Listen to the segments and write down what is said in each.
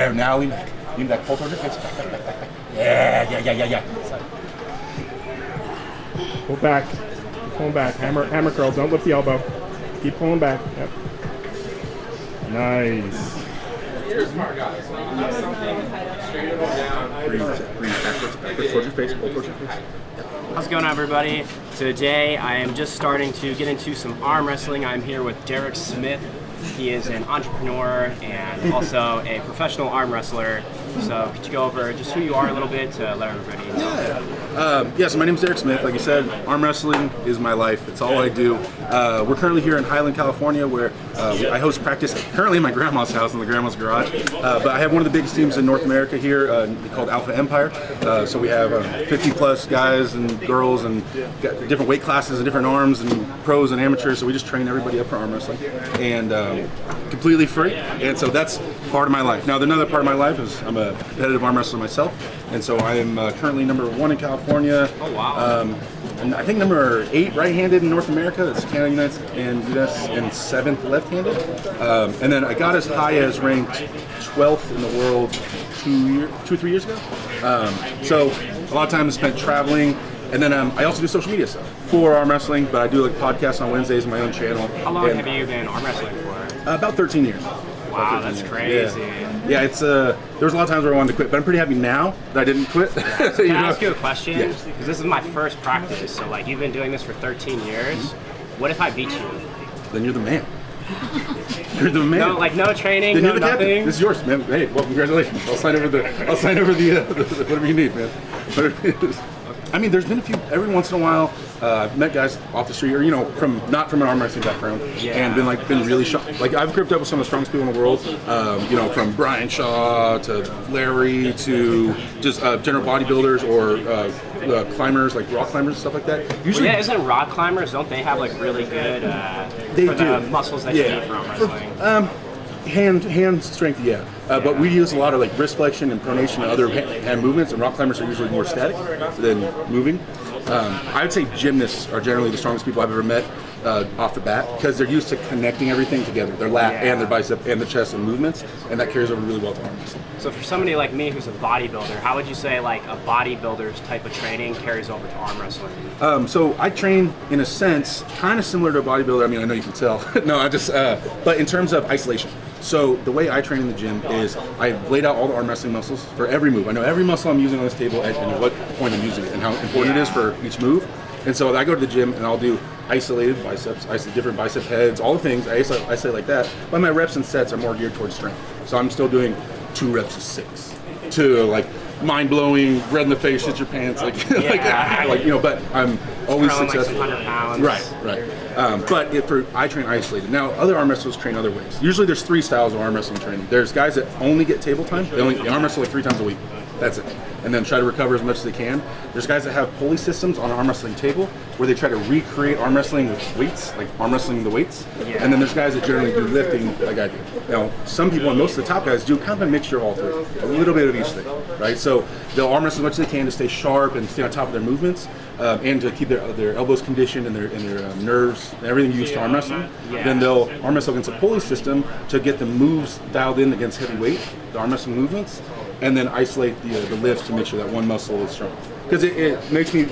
There, now lean back, pull towards your face. Yeah. Pull back. Keep pulling back. Hammer curl. Don't lift the elbow. Keep pulling back. Yep. Nice. You're smart guys. Breathe backwards towards your face, pull towards your face. How's it going, everybody? Today I am just starting to get into some arm wrestling. I'm here with Derek Smith. He is an entrepreneur and also a professional arm wrestler. So could you go over just who you are a little bit to let everybody know? Yeah, so my name is Derek Smith. Like you said, arm wrestling is my life. It's all I do. We're currently here in Highland, California, where I host practice currently in my grandma's house in the grandma's garage. But I have one of the biggest teams in North America here called Alpha Empire. So we have 50 plus guys and girls and got different weight classes and different arms and pros and amateurs. So we just train everybody up for arm wrestling and completely free. And so that's part of my life. Now, another part of my life is I'm a competitive arm wrestler myself. And so I am currently number 1 in California. Oh, wow. And I think number 8 right-handed in North America. That's Canada, US, and 7th left-handed. And then I got as high as ranked 12th in the world 2 or 3 years ago. So a lot of time is spent traveling. And then I also do social media stuff for arm wrestling, but I do like podcasts on Wednesdays on my own channel. How long have you been arm wrestling for? About 13 years. Wow, that's crazy. Yeah, it's there was a lot of times where I wanted to quit, but I'm pretty happy now that I didn't quit. Can I ask you a question? Yes. Because this is my first practice, so like you've been doing this for 13 years. What if I beat you? Then you're the man. You're the man. No, like no training, then no you're the nothing. Captain. This is yours, man. Hey, well, congratulations. I'll sign over the whatever you need, man. Whatever it is. I mean, there's been a few, every once in a while, I've met guys off the street, or, not from an arm wrestling background, and been really shocked. Like, I've gripped up with some of the strongest people in the world, from Brian Shaw to Larry to just general bodybuilders or climbers, like rock climbers and stuff like that. Usually, isn't rock climbers, don't they have, like, really good the muscles that you need for arm wrestling? Hand strength, yeah. But we use a lot of like wrist flexion and pronation and other hand movements, and rock climbers are usually more static than moving. I would say gymnasts are generally the strongest people I've ever met off the bat, because they're used to connecting everything together, their lat and their bicep and the chest and movements, and that carries over really well to arm wrestling. So for somebody like me who's a bodybuilder, how would you say like a bodybuilder's type of training carries over to arm wrestling? So I train in a sense kind of similar to a bodybuilder. I mean, I know you can tell. No, I just but in terms of isolation. So the way I train in the gym is I've laid out all the arm wrestling muscles for every move. I know every muscle I'm using on this table and at what point I'm using it and how important it is for each move. And so I go to the gym and I'll do isolated biceps, different bicep heads, all the things. I isolate like that. But my reps and sets are more geared towards strength. So I'm still doing 2 reps of 6 to like mind-blowing, red in the face, shit your pants, but I'm always successful. Like 100 pounds. Right. But I train isolated. Now, other arm wrestlers train other ways. Usually there's 3 styles of arm wrestling training. There's guys that only get table time. They arm wrestle like 3 times a week. That's it. And then try to recover as much as they can. There's guys that have pulley systems on an arm wrestling table where they try to recreate arm wrestling with weights, like arm wrestling the weights. Yeah. And then there's guys that generally do lifting like I do. Now, some people and most of the top guys do kind of a mixture of all 3. A little bit of each thing, right? So they'll arm wrestle as much as they can to stay sharp and stay on top of their movements and to keep their elbows conditioned and their nerves and everything used to arm wrestling. Yeah. Then they'll arm wrestle against a pulley system to get the moves dialed in against heavy weight, the arm wrestling movements, and then isolate the lifts to make sure that one muscle is strong. Because it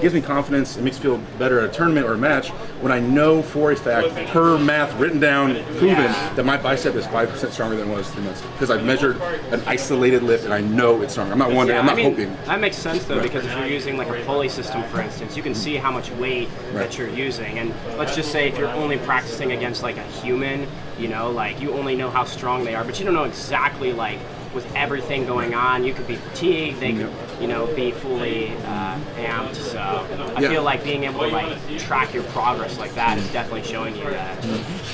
gives me confidence, it makes me feel better at a tournament or a match when I know for a fact, per math, written down, proven, that my bicep is 5% stronger than it was 3 months ago. Because I've measured an isolated lift and I know it's stronger. I'm not wondering, I'm not hoping. That makes sense though, because if you're using like a pulley system, for instance, you can see how much weight that you're using. And let's just say if you're only practicing against like a human, like you only know how strong they are, but you don't know exactly like with everything going on, you could be fatigued, they could, be fully amped. So I feel like being able to like track your progress like that is definitely showing you that.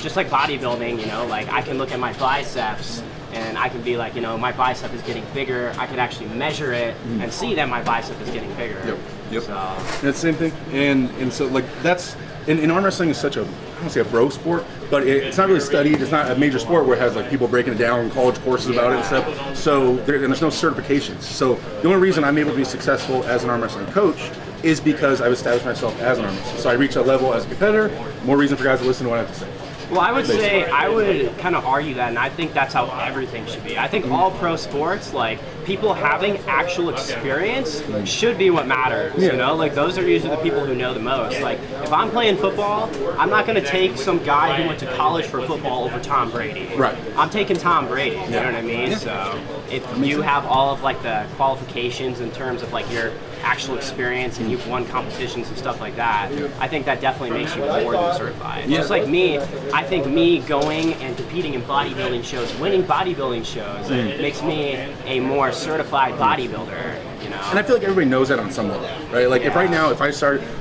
Just like bodybuilding, like I can look at my biceps and I can be like, my bicep is getting bigger. I could actually measure it and see that my bicep is getting bigger. Yep. So and it's the same thing. And so like that's in arm wrestling is such a, I don't want to say a bro sport, but it's not really studied. It's not a major sport where it has like people breaking it down, college courses about it and stuff. So there's no certifications. So the only reason I'm able to be successful as an arm wrestling coach is because I've established myself as an arm wrestler. So I reach a level as a competitor. More reason for guys to listen to what I have to say. Well, I would say, I would kind of argue that, and I think that's how everything should be. I think all pro sports, like, people having actual experience should be what matters, you know? Like, those are usually the people who know the most. Like, if I'm playing football, I'm not going to take some guy who went to college for football over Tom Brady. Right. I'm taking Tom Brady, you know what I mean? So, if you have all of, like, the qualifications in terms of, like, your actual experience and you've won competitions and stuff like that, I think that definitely makes you more than certified. Just like me, I think me going and competing in bodybuilding shows, winning bodybuilding shows, makes me a more certified bodybuilder, you know? And I feel like everybody knows that on some level, right? Like if right now, if I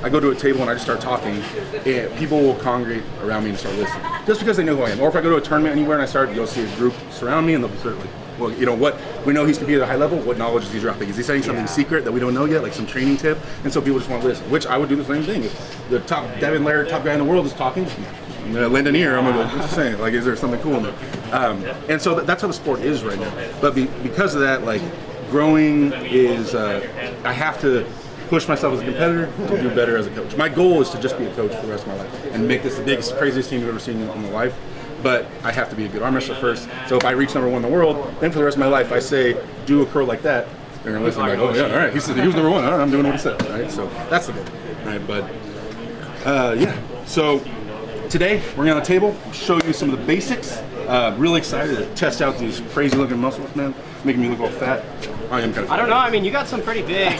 go to a table and I just start talking, people will congregate around me and start listening, just because they know who I am. Or if I go to a tournament anywhere and you'll see a group surround me and they'll be sort of like, well, you know what, we know he's competing at a high level, what knowledge is he dropping? Is he saying something secret that we don't know yet, like some training tip? And so people just want to listen, which I would do the same thing. If the top Devin Laird, top guy in the world is talking, I'm going to lend an ear, I'm going to go, what's he saying? Like, is there something cool in there? And so that's how the sport is right now. But because of that, like, growing is, I have to push myself as a competitor to do better as a coach. My goal is to just be a coach for the rest of my life and make this the biggest, craziest team you've ever seen in my life. But I have to be a good arm wrestler first. So if I reach #1 in the world, then for the rest of my life, I say, do a curl like that. They're gonna listen, like, oh yeah, all right. He said he was #1. All right, I'm doing what he said, right? So that's the goal, right? But yeah. So today we're gonna table, show you some of the basics. Really excited to test out these crazy-looking muscles, man, making me look all fat. I am kind of. I don't know. I mean, you got some pretty big.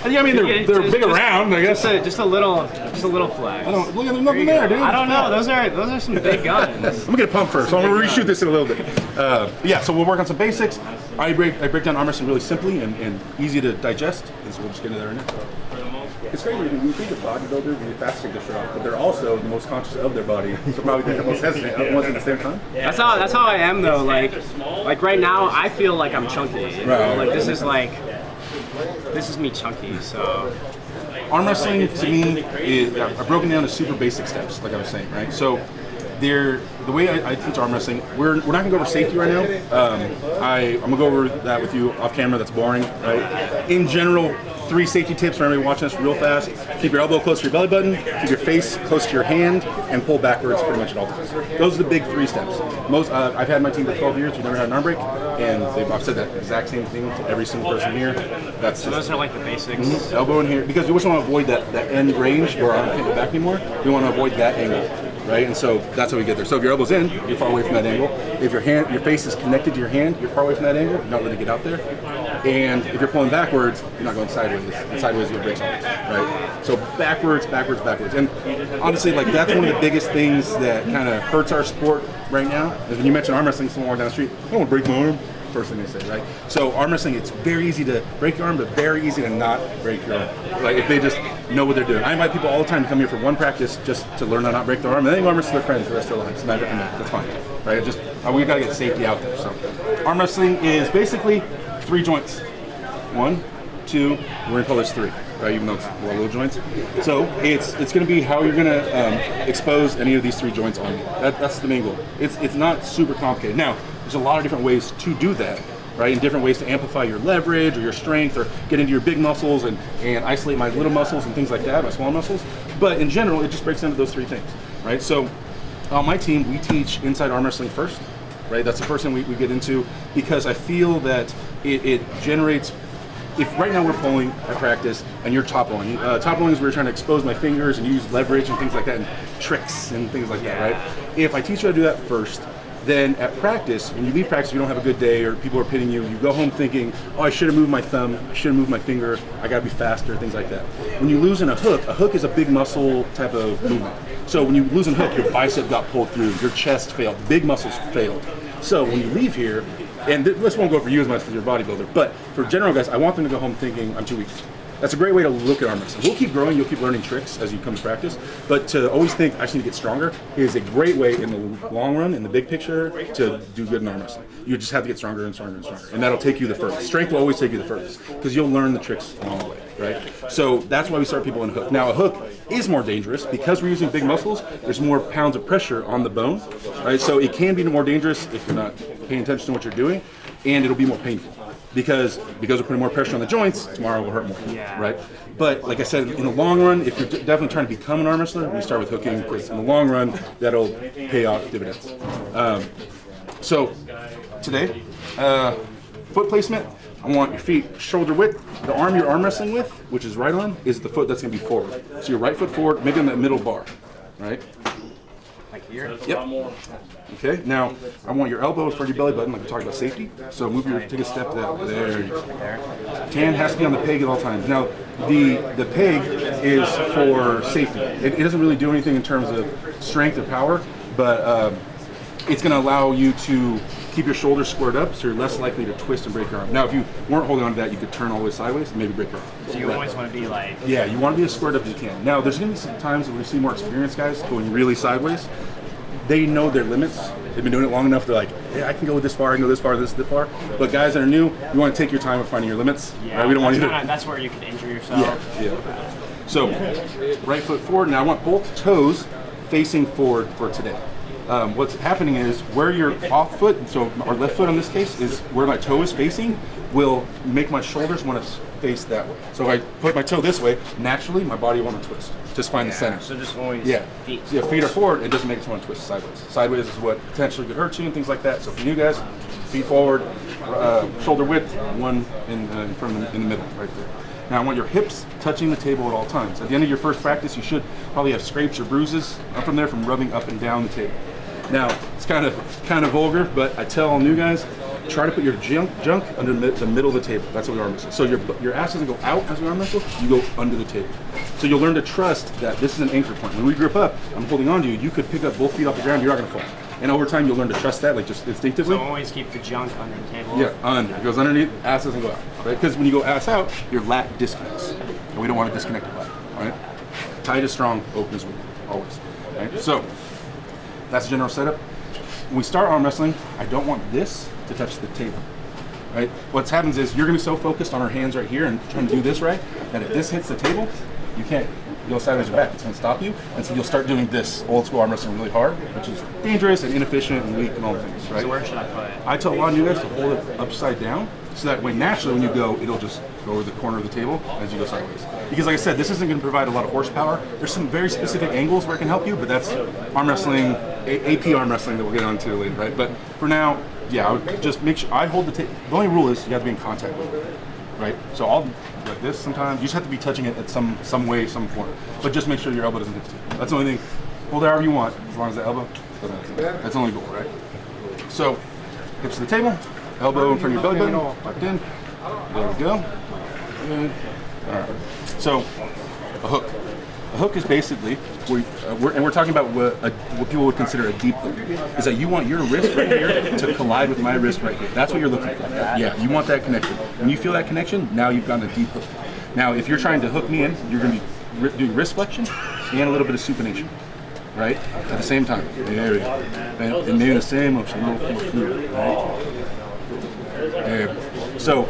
Yeah, I mean they're big around, I guess. Just a little flex. I don't look at them, nothing there, dude. I don't know. Those are some big guns. I'm gonna get a pump first, so I'm gonna reshoot this in a little bit. Yeah, so we'll work on some basics. I break down arm wrestling really simply and easy to digest, and so we'll just get into there right now. It's crazy when you think of bodybuilders, they're fast to take the shirt off, but they're also the most conscious of their body, so probably they're the most hesitant at once at the same time. That's how I am though. Like right now, I feel like I'm chunky. You know? Like this is me chunky. So arm wrestling to me is I've broken down to super basic steps, like I was saying, right? So the way I teach arm wrestling, we're not gonna go over safety right now. I'm gonna go over that with you off camera. That's boring, right? In general, 3 safety tips for everybody watching us real fast. Keep your elbow close to your belly button, keep your face close to your hand, and pull backwards pretty much at all times. Those are the big 3 steps. I've had my team for 12 years, we've never had an arm break, and I've said that exact same thing to every single person here. So those are like the basics. Elbow in here, because we just want to avoid that end range where our arm can't go back anymore. We want to avoid that angle, right? And so that's how we get there. So if your elbow's in, you're far away from that angle. If your face is connected to your hand, you're far away from that angle. You're not letting it get out there. And if you're pulling backwards, you're not going sideways. And sideways, you'll break something, right? So backwards, backwards, backwards. And honestly, like that's one of the biggest things that kind of hurts our sport right now. Is when you mention arm wrestling, someone down the street, I don't want to break my arm. First thing they say, right? So arm wrestling, it's very easy to break your arm, but very easy to not break your arm. Like if they just know what they're doing. I invite people all the time to come here for one practice just to learn how to not break their arm, and then they arm wrestle their friends the rest of their lives. Never come back. That's fine, right? We gotta get safety out there. So arm wrestling is basically 3 joints. 1, 2. We're gonna call this 3, right? Even though it's little joints. So it's gonna be how you're gonna expose any of these 3 joints on you. That's the main goal. It's not super complicated. Now, there's a lot of different ways to do that, right? And different ways to amplify your leverage or your strength or get into your big muscles and isolate my little muscles and things like that, my small muscles. But in general, it just breaks down to those 3 things, right? So on my team, we teach inside arm wrestling first, right? That's the first thing we get into because I feel that it generates. If right now we're pulling at practice and you're top rolling is where you're trying to expose my fingers and use leverage and things like that and tricks and things like that, right? If I teach you how to do that first, then at practice, when you leave practice, you don't have a good day or people are pitting you, you go home thinking, oh, I should have moved my thumb, I should have moved my finger, I gotta be faster, things like that. When you lose in a hook is a big muscle type of movement. So when you lose in a hook, your bicep got pulled through, your chest failed, big muscles failed. So when you leave here, and this won't go for you as much because you're a bodybuilder, but for general guys, I want them to go home thinking, I'm too weak. That's a great way to look at arm wrestling. We'll keep growing, you'll keep learning tricks as you come to practice, but to always think, I just need to get stronger is a great way in the long run, in the big picture, to do good in arm wrestling. You just have to get stronger and stronger and stronger, and that'll take you the furthest. Strength will always take you the furthest, because you'll learn the tricks along the way, right? So that's why we start people in a hook. Now a hook is more dangerous, because we're using big muscles, there's more pounds of pressure on the bone, right? So it can be more dangerous if you're not paying attention to what you're doing. and it'll be more painful because we're putting more pressure on the joints. Tomorrow will hurt more, right? But like I said, in the long run, if you're definitely trying to become an arm wrestler, we start with hooking because in the long run that'll pay off dividends. So today, foot placement. I want your feet shoulder width. The arm you're arm wrestling with, which is right arm, is the foot that's going to be forward. So your right foot forward, maybe on that middle bar, right? Like here? Yep. Okay. Now I want your elbow in front of your belly button, like we talked about safety. So take a step there. Hand has to be on the peg at all times. Now the peg is for safety. It doesn't really do anything in terms of strength or power, but it's going to allow you to keep your shoulders squared up, so you're less likely to twist and break your arm. Now, if you weren't holding on to that, you could turn all the way sideways and maybe break your arm. So you always want to be like... Yeah, you want to be as squared up as you can. Now, there's going to be some times where we see more experienced guys going really sideways. They know their limits. They've been doing it long enough. They're like, yeah, I can go this far, I can go this far, this far. But guys that are new, you want to take your time of finding your limits. Yeah, right? We don't want you to... That's where you could injure yourself. Yeah. So, right foot forward. Now, I want both toes facing forward for today. What's happening is where your off foot, so our left foot in this case, is where my toe is facing, will make my shoulders want to face that way. So if I put my toe this way, naturally my body will want to twist. Just find the center. So just always feet. So yeah, feet are forward, it doesn't make us want to twist sideways. Sideways is what potentially could hurt you and things like that. So for you guys, feet forward, shoulder width, one in front of in the middle, right there. Now I want your hips touching the table at all times. At the end of your first practice, you should probably have scrapes or bruises from there from rubbing up and down the table. Now, it's kind of vulgar, but I tell all new guys, try to put your junk under the middle of the table. That's what we arm wrestle. So your ass doesn't go out as we arm wrestle, you go under the table. So you'll learn to trust that this is an anchor point. When we grip up, I'm holding on to you, you could pick up both feet off the ground, you're not gonna fall. And over time, you'll learn to trust that, like just instinctively. So always keep the junk under the table? Yeah, under. It goes underneath, ass doesn't go out, right? Because when you go ass out, your lat disconnects. And we don't want to disconnect the body, all right? Tight is strong, open is weak, always, right? So, that's the general setup. When we start arm wrestling, I don't want this to touch the table, right? What happens is you're gonna be so focused on our hands right here and trying to do this right, that if this hits the table, you can't go sideways or back. It's gonna stop you, and so you'll start doing this old school arm wrestling really hard, which is dangerous and inefficient and weak and all the things, right? So where should I put it? I tell a lot of you guys to hold it upside down, so that way naturally when you go, it'll just go over the corner of the table as you go sideways. Because like I said, this isn't gonna provide a lot of horsepower. There's some very specific angles where it can help you, but that's arm wrestling, AP arm wrestling that we'll get onto later, right? But for now, yeah, I would just make sure I hold the table. The only rule is you have to be in contact with it, right? So I'll like this sometimes. You just have to be touching it at some way, some form. But just make sure your elbow doesn't hit the table. That's the only thing. Hold it however you want, as long as the elbow doesn't hit the table. That's the only goal, right? So, hips to the table, elbow in front of your belly button, tucked in. There we go. Good. All right. So, a hook. A hook is basically, we're talking about what people would consider a deep hook, is that you want your wrist right here to collide with my wrist right here. That's what you're looking for. Yeah, you want that connection. When you feel that connection, now you've gotten a deep hook. Now, if you're trying to hook me in, you're going to be doing wrist flexion and a little bit of supination, right? At the same time. There we go. And maybe the same motion, a little more fluid, right? There. So,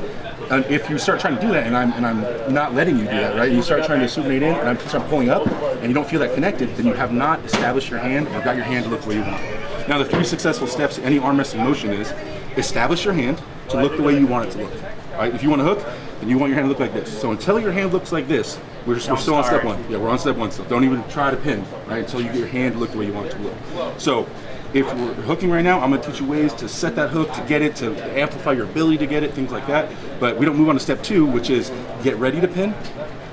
if you start trying to do that and I'm not letting you do that, right? You start trying to supinate in and I'm start pulling up and you don't feel that connected, then you have not established your hand or got your hand to look the way you want. Now the 3 successful steps to any arm wrestling motion is establish your hand to look the way you want it to look. Right? If you want to hook, then you want your hand to look like this. So until your hand looks like this, we're still on step 1. Yeah, we're on step 1 still. Don't even try to pin, right? Until you get your hand to look the way you want it to look. So if we're hooking right now, I'm going to teach you ways to set that hook, to get it, to amplify your ability to get it, things like that. But we don't move on to step 2, which is get ready to pin,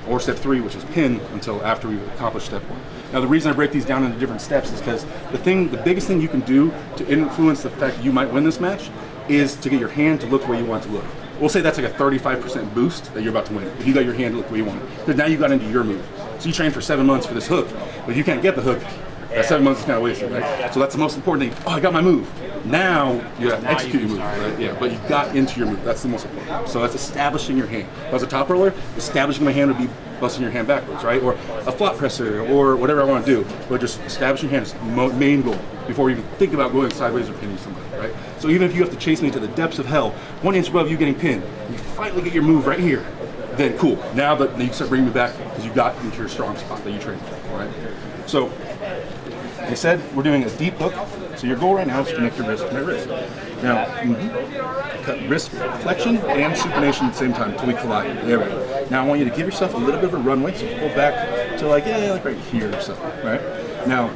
or step 3, which is pin until after we accomplish step 1. Now the reason I break these down into different steps is because the biggest thing you can do to influence the fact that you might win this match is to get your hand to look the way you want it to look. We'll say that's like a 35% boost that you're about to win if you got your hand to look the way you want it. Because now you got into your move. So you trained for 7 months for this hook, but if you can't get the hook, that 7 months is kind of wasted, right? So that's the most important thing. Oh, I got my move. Now you have to execute your move, right? Yeah, but you got into your move. That's the most important. So that's establishing your hand. If I was a top roller, establishing my hand would be busting your hand backwards, right? Or a flop presser, or whatever I want to do. But just establishing your hand is main goal before you even think about going sideways or pinning somebody, right? So even if you have to chase me to the depths of hell, 1 inch above you getting pinned, you finally get your move right here, then cool. Now that you start bringing me back because you got into your strong spot that you trained for, right? So They said we're doing a deep hook, so your goal right now is to connect your wrist to my wrist. Now, cut wrist flexion and supination at the same time until we collide. There we go. Now I want you to give yourself a little bit of a runway, so pull back to like right here or something, right? Now,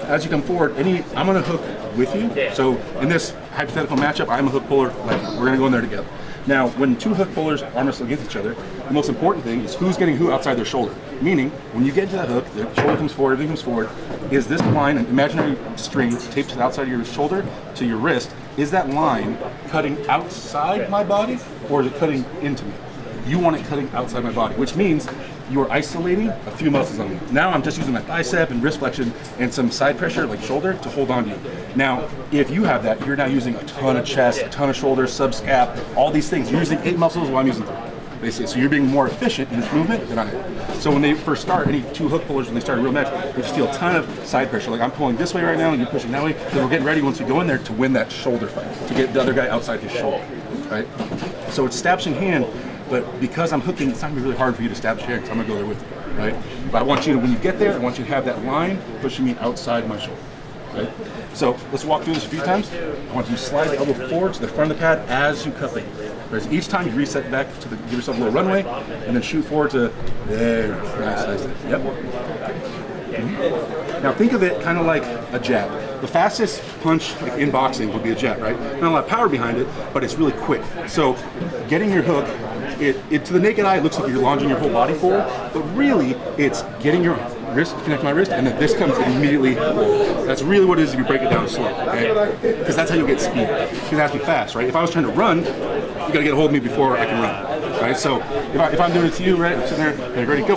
as you come forward, I'm gonna hook with you. So in this hypothetical matchup, I'm a hook puller, like we're gonna go in there together. Now, when two hook pullers arm wrestle against each other, the most important thing is who's getting who outside their shoulder. Meaning, when you get into that hook, the shoulder comes forward, everything comes forward. Is this line, an imaginary string taped to the outside of your shoulder to your wrist, is that line cutting outside my body or is it cutting into me? You want it cutting outside my body, which means you are isolating a few muscles on me. Now I'm just using my bicep and wrist flexion and some side pressure like shoulder to hold on to you. Now, if you have that, you're now using a ton of chest, a ton of shoulder, subscap, all these things. You're using 8 muscles while I'm using 3. Basically, so you're being more efficient in this movement than I am. So when they first start, any two hook pullers, when they start a real match, they just feel a ton of side pressure. Like I'm pulling this way right now and you're pushing that way. So we're getting ready once we go in there to win that shoulder fight, to get the other guy outside his shoulder, right? So it's establishing hand, but because I'm hooking, it's not gonna be really hard for you to establish hand because I'm gonna go there with you, right? But I want you to, when you get there, I want you to have that line pushing me outside my shoulder, right? So let's walk through this a few times. I want you to slide the elbow forward to the front of the pad as you cut me. Whereas each time you reset back to give yourself a little runway, and then shoot forward to there. Nice. Yep. Now think of it kind of like a jab. The fastest punch like in boxing would be a jab, right? Not a lot of power behind it, but it's really quick. So getting your hook, it to the naked eye, it looks like you're launching your whole body forward, but really it's getting your wrist, connect my wrist, and then this comes immediately forward. That's really what it is if you break it down slow, okay? Because that's how you get speed. Because it has to be fast, right? If I was trying to run, you gotta get a hold of me before I can run, right? So if I'm doing it to you, right, I'm sitting there, okay, ready, go.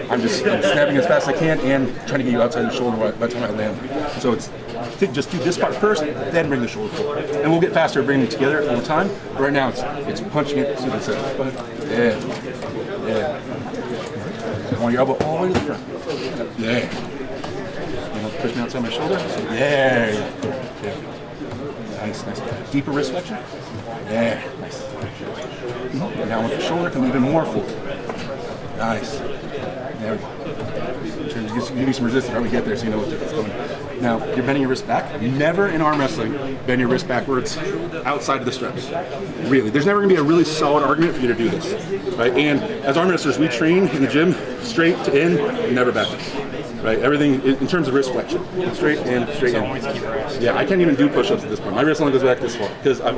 I'm snapping as fast as I can and trying to get you outside the shoulder by the time I land. So it's just do this part first, then bring the shoulder forward. And we'll get faster at bringing it together over time. But right now it's punching it to the side. Go ahead. Yeah. I want your elbow all the way to the front. Yeah. And push me outside my shoulder. So, yeah. Nice. Deeper wrist flexion. Yeah. Nice. And now with the shoulder, come even more forward. Nice. There we go. Give me some resistance how we get there so you know what's going on. Now, you're bending your wrist back. Never in arm wrestling bend your wrist backwards outside of the straps. Really. There's never going to be a really solid argument for you to do this. Right? And as arm wrestlers, we train in the gym straight to in, never backwards. Right? Everything in terms of wrist flexion. Straight in, straight in. Yeah, I can't even do push-ups at this point. My wrist only goes back this far because I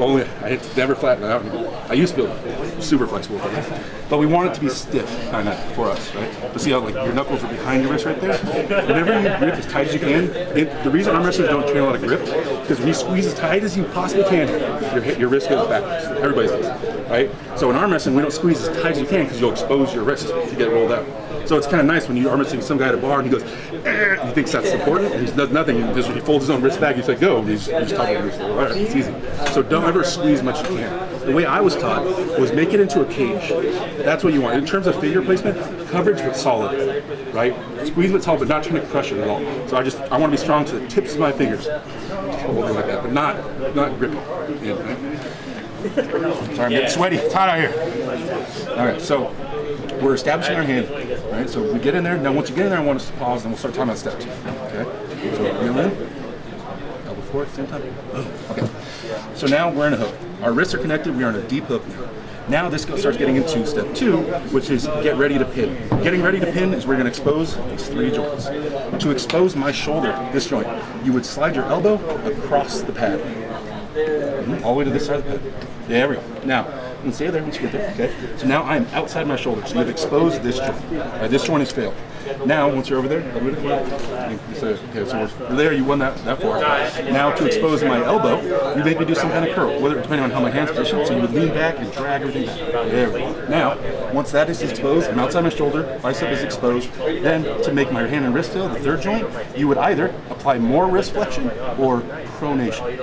never flattened out. I used to be super flexible with it. But we want it to be stiff, kind of, for us, right? But see how like your knuckles are behind your wrist right there? Whenever you grip as tight as you can, the reason arm wrestlers don't train a lot of grip is because when you squeeze as tight as you possibly can, your wrist goes backwards. Everybody's does, right? So in arm wrestling, we don't squeeze as tight as you can because you'll expose your wrist to get rolled out. So it's kind of nice when you arm wrestling some guy at a bar and he goes, he thinks that's important, and he does nothing. He folds his own wrist back. He's like, go. He's top of your all right, it's easy. So don't ever squeeze much you can. The way I was taught was make it into a cage. That's what you want. In terms of figure placement, coverage but solid, right? Squeeze but solid, but not trying to crush it at all. So I want to be strong to the tips of my fingers, holding like that, but not gripping. Yeah, right? Sorry, I'm getting sweaty. It's hot out here. All right, so we're establishing our hand, right? So we get in there. Now, once you get in there, I want us to pause, and we'll start talking about steps. Okay? So reel in, elbow forward at the same time. Okay. So now we're in a hook. Our wrists are connected. We are in a deep hook now. Now this starts getting into step 2, which is get ready to pin. Getting ready to pin is we're going to expose these 3 joints. To expose my shoulder, this joint, you would slide your elbow across the pad. All the way to this side of the pad. There we go. Now, you can stay there once you get there, okay? So now I'm outside my shoulder, so you've exposed this joint. This joint has failed. Now, once you're over there, so we're there, you won that far. Now, to expose my elbow, you make me do some kind of curl, depending on how my hand's positioned, so you would lean back and drag everything back. There we go. Now, once that is exposed, I'm outside my shoulder, bicep is exposed, then to make my hand and wrist feel, the 3rd joint, you would either apply more wrist flexion or pronation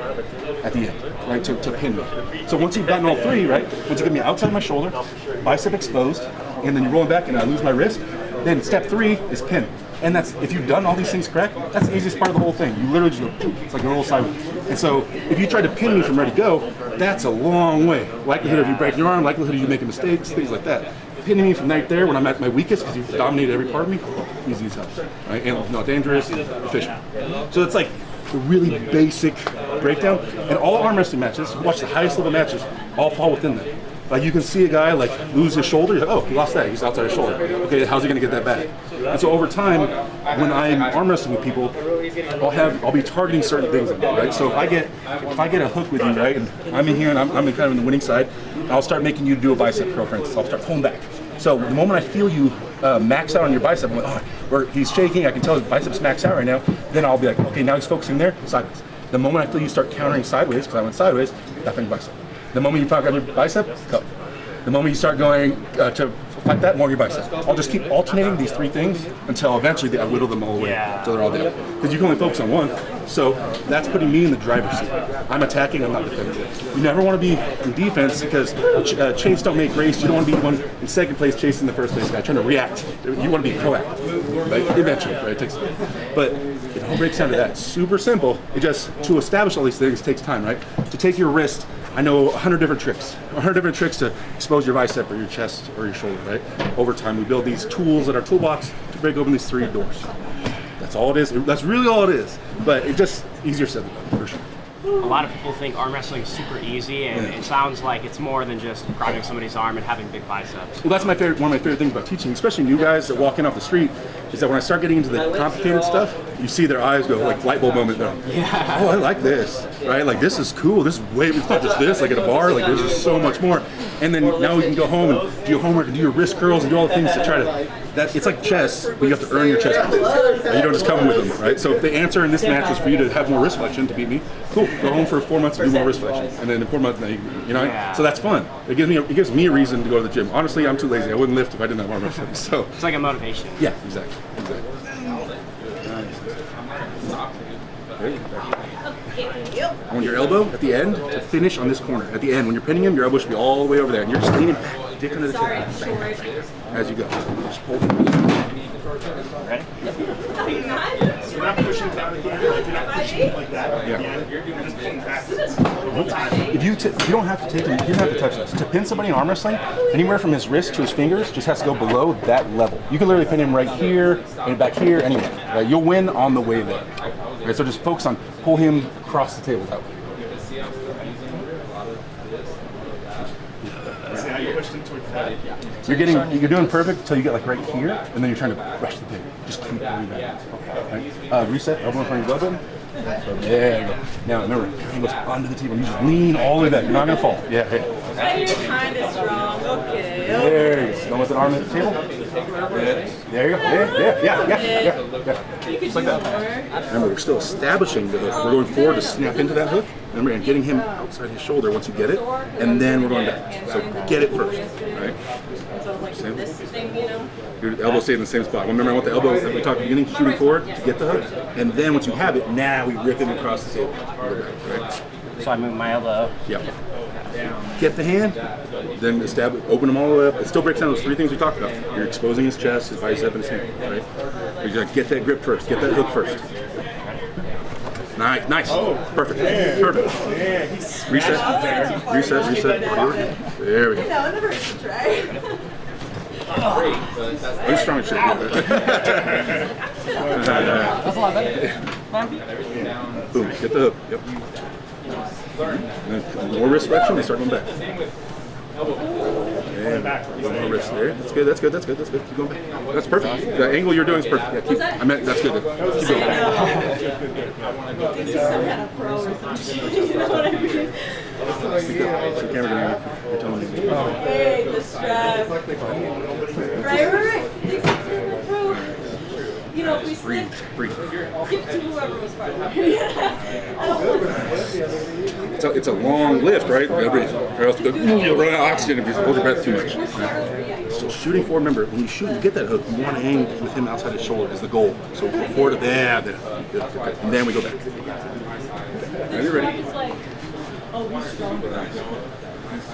at the end, right, to pin me. So once you've gotten all 3, right, once you get me outside my shoulder, bicep exposed, and then you're rolling back and I lose my wrist, then step 3 is pin. And that's, if you've done all these things correct, that's the easiest part of the whole thing. You literally just go, it's like a roll sideways. And so if you try to pin me from ready to go, that's a long way. Likelihood of you breaking your arm, likelihood of you making mistakes, things like that. pinning me from right there when I'm at my weakest because you've dominated every part of me, easy as hell. Right? And not dangerous, efficient. So it's like the really basic breakdown. And all arm wrestling matches, watch the highest level matches, all fall within that. Like you can see a guy like lose his shoulder, you're like, oh, he lost that, he's outside his shoulder. Okay, how's he gonna get that back? And so over time, when I'm arm wrestling with people, I'll be targeting certain things, right? So if I get a hook with you, right, and I'm in here and I'm kind of in the winning side, I'll start making you do a bicep curl, for instance. I'll start pulling back. So the moment I feel you max out on your bicep, I'm like, oh, where he's shaking, I can tell his biceps max out right now, then I'll be like, okay, now he's focusing there, sideways. The moment I feel you start countering sideways, because I went sideways, tap on your bicep. The moment you fuck on your bicep, cut. The moment you start going to fight that, more your bicep. I'll just keep alternating these three things until eventually I whittle them all away until they're all dead. Because you can only focus on one, so that's putting me in the driver's seat. I'm attacking, I'm not defending. You never want to be in defense because chase don't make race. You don't want to be one in second place chasing the first place guy trying to react. You want to be proactive, right? Eventually, right? It takes, but it all breaks down to that. Super simple. It just, to establish all these things takes time, right? To take your wrist, I know 100 different tricks to expose your bicep or your chest or your shoulder, right? Over time, we build these tools in our toolbox to break open these three doors. That's all it is. That's really all it is. But it just easier said than done, for sure. A lot of people think arm wrestling is super easy, and it sounds like it's more than just grabbing somebody's arm and having big biceps. Well, that's one of my favorite things about teaching, especially new guys that walk in off the street, is that when I start getting into the complicated stuff, you see their eyes go like light bulb moment. Yeah. Oh, I like this, right? Like this is cool. This is way. It's not just this. Like at a bar, like there's just so much more. And then now you can go home and do your homework and do your wrist curls and do all the things to try to. That it's like chess, but you have to earn your chess pieces. You don't just come with them, right? So if the answer in this match is for you to have more wrist flexion to beat me, cool. Go home for 4 months and do more wrist flexion, and then in 4 months, you know. So that's fun. It gives me a reason to go to the gym. Honestly, I'm too lazy. I wouldn't lift if I didn't have arm wrestling. So it's like a motivation. Yeah, exactly. On your elbow at the end to finish on this corner. At the end, when you're pinning him, your elbow should be all the way over there, and you're just leaning back, dick under the table, as you go. Just pull. Ready? So you're not pushing down again. You're not pushing like that. Yeah. You're just pulling back. If you don't have to take him, you don't have to touch this. To pin somebody in arm wrestling, anywhere from his wrist to his fingers just has to go below that level. You can literally pin him right here and back here, anywhere. Right? You'll win on the way there. Right? So just focus on pull him across the table that way. See how you pushed him toward that? You're doing perfect until you get like right here, and then you're trying to rush the table. Just keep pulling back. Right? Reset, elbow in front of your elbow. There you go. Now remember, he goes onto the table. You just lean all the way back. You're not gonna fall. Yeah. Hey. You're kind of strong. Okay. There you go. Going with an arm at the table. Good. There you go. Yeah. Just like that. Remember, we're still establishing the hook. We're going forward to snap into that hook. Remember, and getting him outside his shoulder once you get it, and then we're going back. So get it first, right? So like this thing, you know. Your elbow stays in the same spot. Remember, I want the elbow that we talked at the beginning, shooting forward to get the hook, and then once you have it, now we rip him across the table. Right? So I move my elbow. Yep. Get the hand, then open them all the way up. It still breaks down those three things we talked about. You're exposing his chest, his bicep, and his hand. Right? You gotta get that grip first. Get that hook first. Nice. Perfect. Yeah, he's Reset. There we go. No, it never hurts to try. You're strong as shit. That's a lot better. Boom. Get the hook. Yep. And then more wrist flexion, they start going back. And more wrist there. That's good. Keep going back. That's perfect. The angle you're doing is perfect. Yeah, that's good. Keep going. He's some kind of pro or something. You know what I mean? So camera, you're telling me. Hey, the strap. Right. He's a pro. You know, if we slip, Breathe. give to whoever was part of it. It's a long lift, right? You gotta breathe. Or else you'll run out of oxygen if you hold your breath too much. Right? So shooting forward, remember, when you shoot, you get that hook, you want to aim with him outside his shoulder is the goal. So go forward to there. Good. And then we go back. Are you ready? Oh, he's strong. I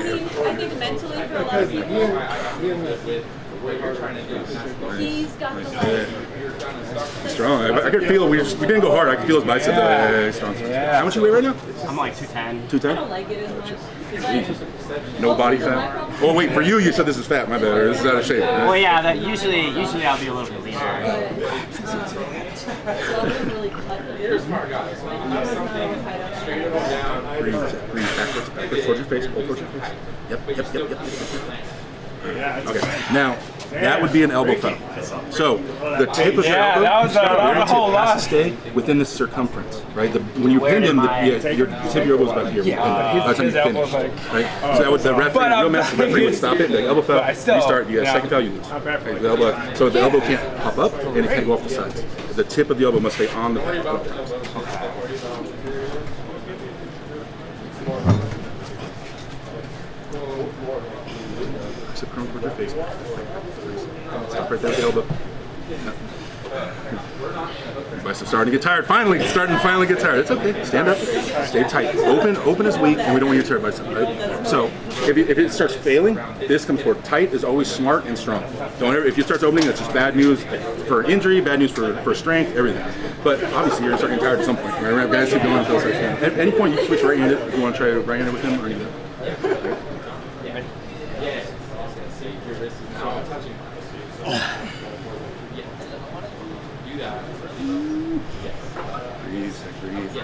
mean, I think mentally for a lot of people, he's got the like. Strong. I could feel we didn't go hard. I could feel his bicep. Strong. How much you weigh right now? I'm like 210. 210. I don't like it as much. No body fat. Oh wait, for you said this is fat. My bad. Or this is out of shape. Well, yeah. That usually I'll be a little bit leaner. Breathe backwards towards your face. Pull towards your face. Yep. Okay. Now that would be an elbow foul. So the tip of your elbow, that was a whole lot. has to stay within the circumference, right? When you pin him, the tip of your elbow is back here. That's how you finish, right? So that would the referee would stop it. The elbow foul. You start. You got a second foul. You lose. Okay, the elbow. So the elbow can't pop up and it can't go off the sides. The tip of the elbow must stay on the back. Sit prone towards your face. Stop right there at the elbow. Biceps starting to get tired. Finally get tired. It's okay. Stand up. Stay tight. Open is weak, and we don't want you to tear bicep. Right? So if it starts failing, this comes forward. Tight is always smart and strong. Don't ever. If you start opening, that's just bad news for injury, bad news for strength, everything. But obviously, you're starting to get tired at some point. Right? We're gonna keep going until it's at any point you switch right-handed. If you want to try right-handed with him, or anything. Breathe.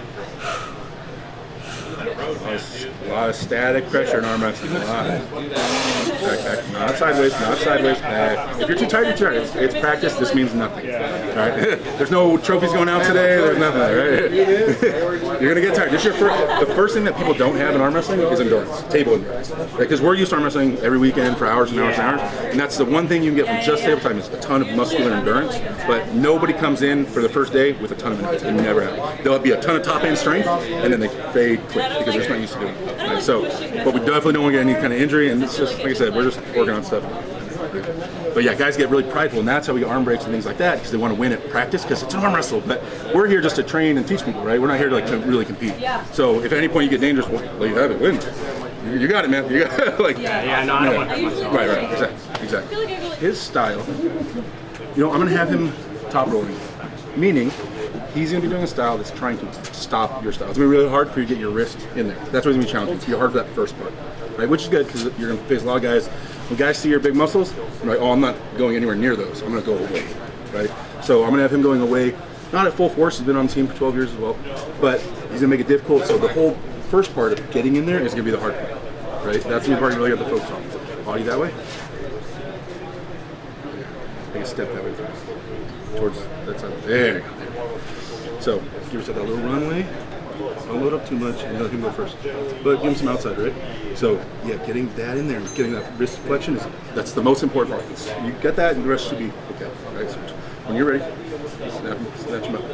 A lot of static pressure in arm wrestling. A lot. Back. Not sideways. Back. If you're too tired, you're tired. It's practice. This means nothing. All right. There's no trophies going out today. There's nothing. Right? You're gonna get tired. The first thing that people don't have in arm wrestling is endurance, table endurance. Because we're used to arm wrestling every weekend for hours and hours and hours, and that's the one thing you can get from just table time is a ton of muscular endurance. But nobody comes in for the first day with a ton of endurance. It never happens. There'll be a ton of top end strength, and then they fade quick because they're just not used to doing it. Right? So, but we definitely don't want to get any kind of injury, and it's just like I said, we're just working on stuff. But yeah, guys get really prideful, and that's how we get arm breaks and things like that because they want to win at practice because it's an arm wrestle. But we're here just to train and teach people, right? We're not here to really compete. So if at any point you get dangerous, well, you have it. Win. You got it, man. You got it. Like. I don't want that myself. Right. Exactly. His style. I'm gonna have him top rolling, meaning he's going to be doing a style that's trying to stop your style. It's going to be really hard for you to get your wrist in there. That's what's going to be challenging. It's going to be hard for that first part, right? Which is good because you're going to face a lot of guys. When guys see your big muscles, they're like, oh, I'm not going anywhere near those. I'm going to go away, right? So I'm going to have him going away, not at full force. He's been on the team for 12 years as well, but he's going to make it difficult. So the whole first part of getting in there is going to be the hard part, right? That's the part you really have to focus on. Body that way. Take a step that way towards that side. There you go. So, give yourself that little runway. Don't load up too much and let him go first. But give him some outside, right? So, yeah, getting that in there and getting that wrist flexion that's the most important part. You get that and the rest should be okay. Right? So, when you're ready, snatch him up.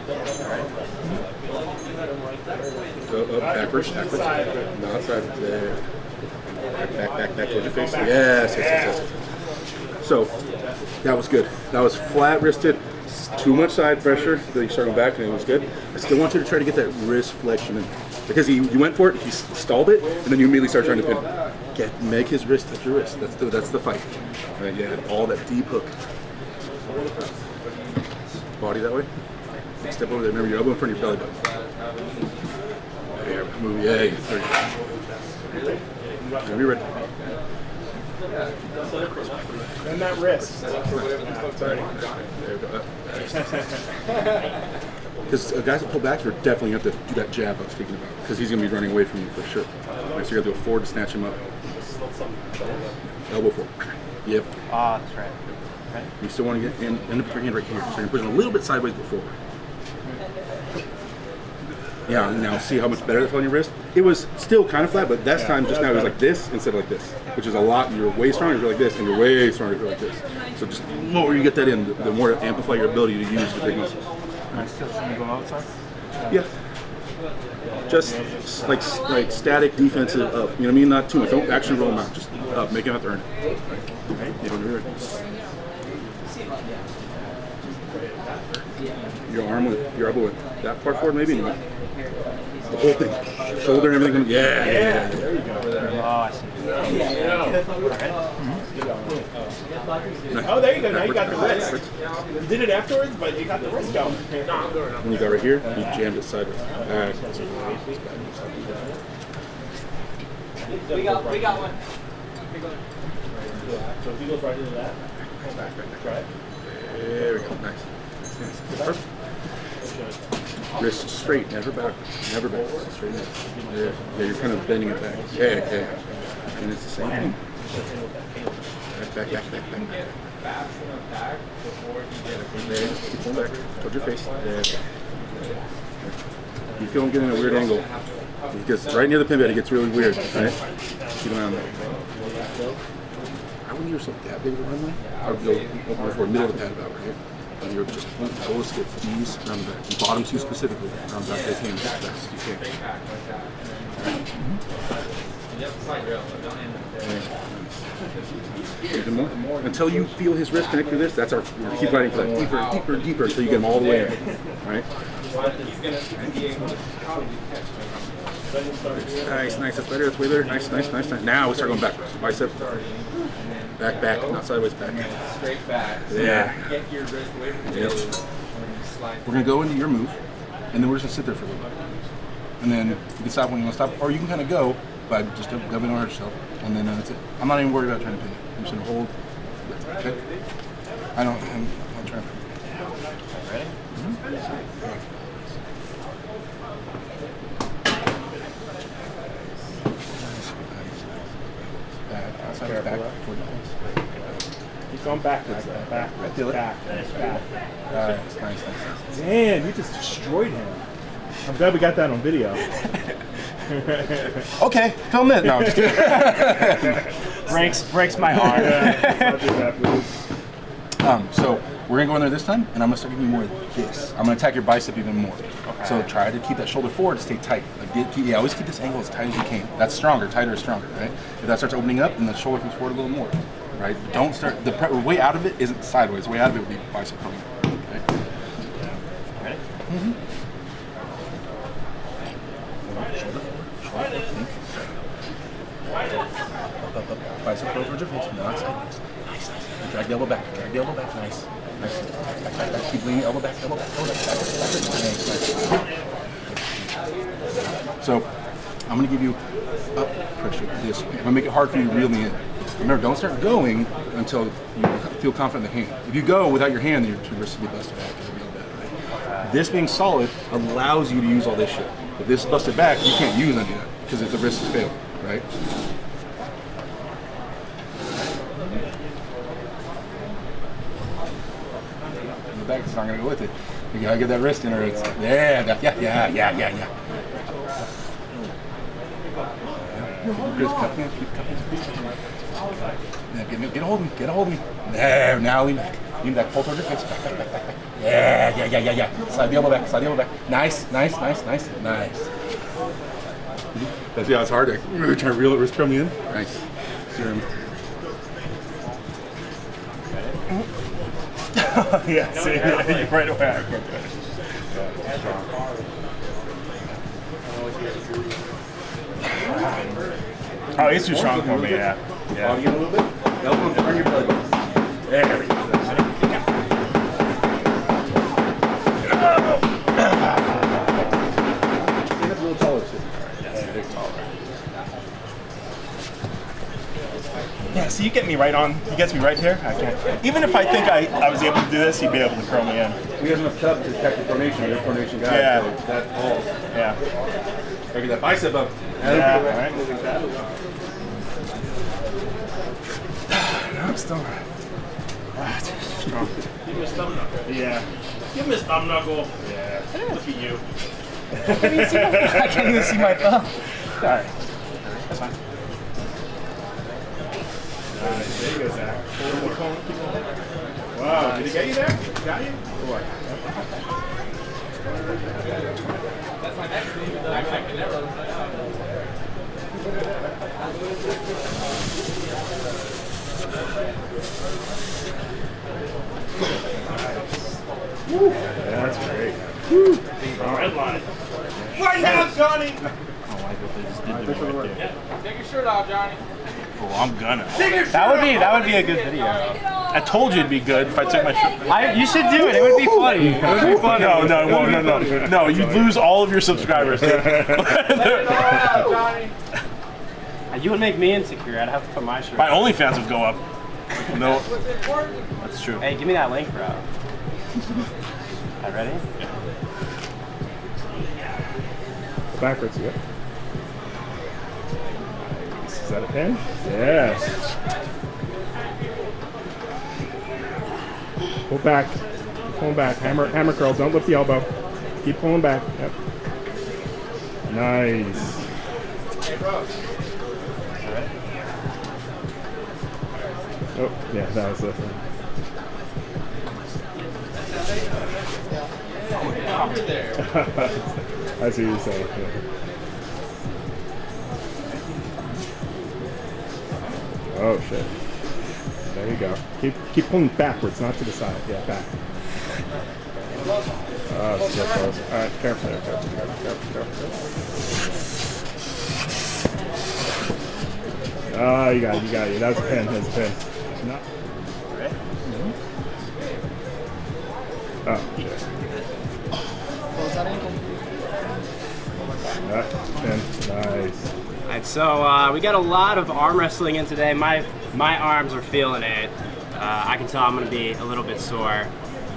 Go up, backwards. No, outside. There. Back towards your face. Yes. So, that was good. That was flat wristed. Too much side pressure that you started back and it was good. I still want you to try to get that wrist flexion in because you went for it, he stalled it, and then you immediately start trying to pin it. Make his wrist touch your wrist. That's the fight. Right, yeah, all that deep hook. Body that way. Step over there. Remember your elbow in front of your belly button. There, move. Yeah. There you go. Be ready. And that wrist. There we go. Because guys that pull back, you're definitely going to have to do that jab I was speaking about. Because he's going to be running away from you for sure. Right, so you're going to go forward to snatch him up. Elbow forward. Yep. That's right. You still want to get end up with your hand right here. So you're pushing a little bit sideways but forward. Yeah, now see how much better that felt on your wrist? It was still kind of flat, but that time just now it was like this instead of like this, which is a lot. You're way stronger if you're like this, and you're way stronger if you're like this. So just the more you get that in, the more it amplify your ability to use the big muscles. Am I still trying to go outside? Yeah. Just like static defensive up. You know what I mean? Not too much. Don't actually roll them out. Just up. Make him have to earn it. Right. You don't do it. Your arm with your elbow with that part forward, maybe not. The whole thing, shoulder and everything. Yeah. There you go. Oh, I see. Oh, there you go. Now you got the wrist. You did it afterwards, but you got the wrist going. When you got right here, you jammed it sideways. We got one. So if he goes right into that. Back. Right. There we go. Nice. Perfect. Wrist straight, never backwards. Never backwards. Straight in. Yeah, you're kind of bending it back. Yeah. And it's the same thing. Back. There. Keep pulling back. Towards your face. There. You feel him getting a weird angle. Because right near the pin bed, it gets really weird. Right? Keep an eye on that. I wouldn't give yourself that big of a runway. I would go open for middle of the pad about right here. And you're just always get knees around the back. Bottom two specifically. Around the back of his hands as fast as you can. Even more. Until you feel his wrist connect to this, that's our. Keep fighting for that. Deeper until you get him all the way in. Right? Nice. That's better. That's way better. Nice. Now we start going backwards. Bicep. Back, not sideways, back. Straight back. Yeah. Get your wrist away from you. We're gonna go into your move, and then we're just gonna sit there for a little bit. And then you can stop when you want to stop, or you can kind of go by just dubbing on yourself, and then that's it. I'm not even worried about trying to pin it. I'm just gonna hold. Okay. I'm trying. Ready? Back. He's going backwards. Back. I feel it. Back. It's nice. Damn, you just destroyed him. I'm glad we got that on video. Okay, film it. No, I'm just kidding. breaks my heart. I'll do that, please. So we're gonna go in there this time, and I'm gonna start giving you more of this. I'm gonna attack your bicep even more. Okay. So try to keep that shoulder forward to stay tight. Always keep this angle as tight as you can. That's stronger. Tighter is stronger, right? If that starts opening up, then the shoulder comes forward a little more, right? Don't start. The way out of it isn't sideways. The way out of it would be bicep coming up. Okay. Ready? Mm-hmm. Shoulder forward. Up. Bicep forward towards your face. Not sideways. Nice. Drag the elbow back. Nice. Back. Keep leaning. Elbow back. Back. So, I'm going to give you up pressure this way. I'm going to make it hard for you to reel me in. Remember, don't start going until you feel confident in the hand. If you go without your hand, then your two wrists will be busted back. It'll be all bad, right? This being solid allows you to use all this shit. If this is busted back, you can't use any of that because if the wrist is failed, right? The back is not going to go with it. You gotta get that wrist in, or it's yeah. Just keep cupping. Yeah, get a hold of me. There, now lean back, pull towards your face, back. Yeah. Slide the elbow back. Nice. That's it's hard to really try to reel it, wrist curl me in. Nice. Yeah, see, you're right away. Oh, he's too strong for me, yeah. Ball you a little bit. Elbow in front of your belly. There we go. Stand up a little taller, too. Yeah, see, you get me right on. He gets me right here. I can't. Even if I think I was able to do this, he'd be able to curl me in. We have enough cup to catch the pronation. You're a pronation guy. Yeah. So that falls. Yeah. Get that bicep up. Yeah, all right. No, I'm still strong. Give me a thumb knuckle. Yeah. Give me a thumb knuckle. Yeah. Look at you. I can't even see my thumb. All right. That's fine. All right, there you go, Zach. Keep going. Wow, did he get you there? Got you? What? That's my next thing. I can never. That's great. Red line. Right now, Johnny. Take your shirt off, Johnny. Oh, I'm gonna. That would be a good video. I told you it'd be good if I took my shirt. You should do it. It would be funny. It would be funny. No, no, you'd lose all of your subscribers. Johnny. You would make me insecure. I'd have to put my shirt. My OnlyFans would go up. No, What's important? that's true. Hey, give me that link, bro. Alright, ready? Backwards, yeah. Is that a pin? Yes. Pull back. Pull back. Hammer curl. Don't lift the elbow. Keep pulling back. Yep. Nice. Oh, yeah, that was it. I see what you're saying. Yeah. Oh shit. There you go. Keep pulling backwards, not to the side. Yeah, back. Oh, so close. Alright, careful there. Careful. Oh, you got it. That's a pin. That's a pin. Not. Oh, shit. Pin. Nice. Alright, so we got a lot of arm wrestling in today. My arms are feeling it. I can tell I'm going to be a little bit sore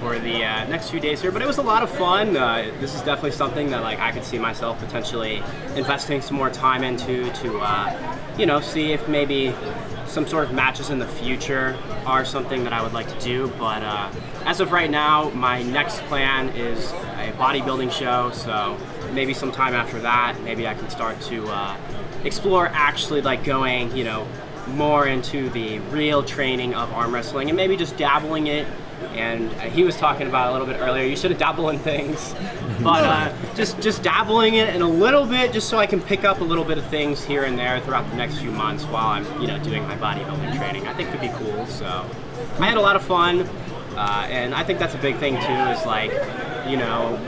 for the next few days here, but it was a lot of fun. This is definitely something that I could see myself potentially investing some more time into to see if maybe some sort of matches in the future are something that I would like to do. But as of right now, my next plan is a bodybuilding show, so maybe sometime after that, maybe I can start to explore actually going, more into the real training of arm wrestling and maybe just dabbling it. And he was talking about a little bit earlier, you should dabble in things, but just dabbling it in a little bit, just so I can pick up a little bit of things here and there throughout the next few months while I'm, doing my bodybuilding training. I think could be cool. So I had a lot of fun, and I think that's a big thing too. Is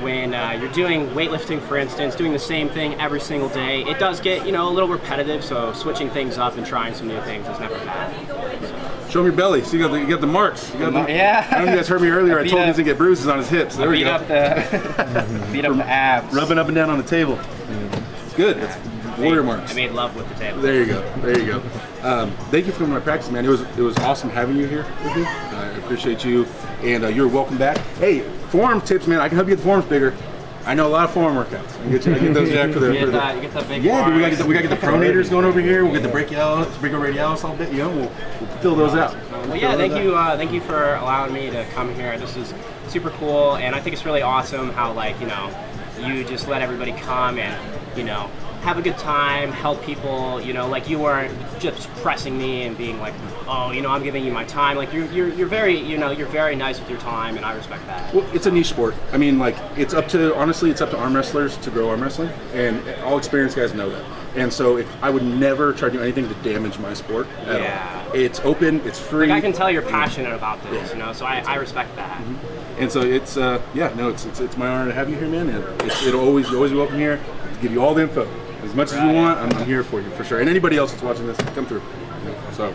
when you're doing weightlifting, for instance, doing the same thing every single day, it does get a little repetitive. So switching things up and trying some new things is never bad. Show me your belly. So you got the marks. You got the, yeah. I don't know if you guys heard me earlier. I told him he doesn't get bruises on his hips. There we go. Beat up the abs. Rubbing up and down on the table. Good. It's warrior marks. I made love with the table. There you go. Thank you for coming to my practice, man. It was awesome having you here with me. I appreciate you, and you're welcome back. Hey, forearm tips, man. I can help you get the forearms bigger. I know a lot of forearm workouts. I get those jacked for the. You get the big. Yeah, dude, we got to get the pronators going over here. We'll get the brachioradialis all bit. We'll fill those out. Well, yeah, thank you for allowing me to come here. This is super cool, and I think it's really awesome how you just let everybody come and have a good time, help people. You weren't just pressing me and being like, oh, I'm giving you my time. You're very you're very nice with your time, and I respect that. Well, it's a niche sport. I mean, it's up to arm wrestlers to grow arm wrestling, and all experienced guys know that. And so, I would never try to do anything to damage my sport at all. It's open, it's free. I can tell you're passionate about this, so I respect that. Mm-hmm. And so it's it's my honor to have you here, man. And you'll always be welcome here. To give you all the info as much as you want. I'm here for you for sure. And anybody else that's watching this, come through. So.